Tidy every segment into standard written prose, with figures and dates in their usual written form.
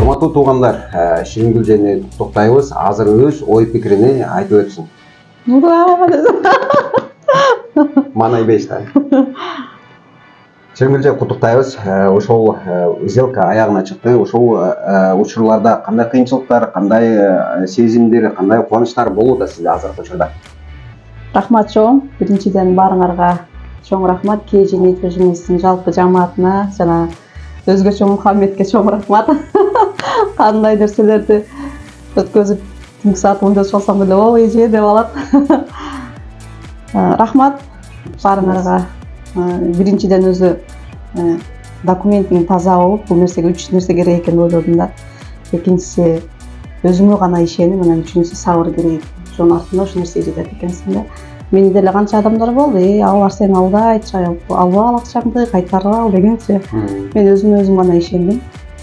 Урматтуу туугандар, Ширингүл жайына токтойбуз. Азыр өз ой пикирин айтып өтсүн. Манай бештен. Ширингүл жай куттуктайбыз. Ошол сделка аягына чыкты. Ошол учурларда кандай кыйынчылыктар, кандай сезимдер, кандай кубанычтар болууда сизде азыркы учурда? Рахмат чоң. Биринчиден баарыңарга чоң рахмат. KG недвижимостьтин жалпы жамаатына жана өзгөчө Мухаммедке чоң рахмат. Кандай нерселерди өткөзүп түнкү саат 10 чалсам эле ой эже деп алат. Рахмат баарыңарга. Биринчиден өзү документиң таза болуп, бул нерсеге 3 нерсе керек экенин ойлодум да. Экинчиси өзүңө гана ишеним, анан үчүнчүсү сабыр керек. Ошонун артында ошол нерсеге жетет экенсиң да. Мени деле канча адамдар болду, алар сени алдайт, алба ал акчаңды кайтарып ал дегенчи. Мен өзүм гана ишендим.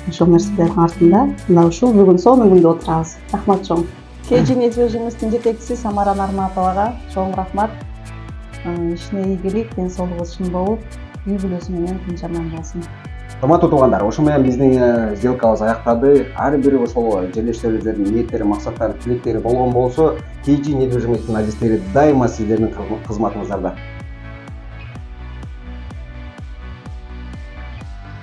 Ошол нерселердин артында мына ушул бүгүн сонун күндө отурабыз. Рахмат чоң. KG недвижимостьтин жетекчиси Самара Нарматовага чоң рахмат. Ишине ийгилик, ден соолугу чын болуп, үй бүлөсү менен тынч аман болсун. Урматтуу туугандар, ошо менен биздин сделкабыз аякталды. Ар бир ошол жерлештерибиздин ниеттери, максаттары, тилектери болгон болсо, KG недвижимостьтин адистери дайыма сиздердин кызматыңыздарда.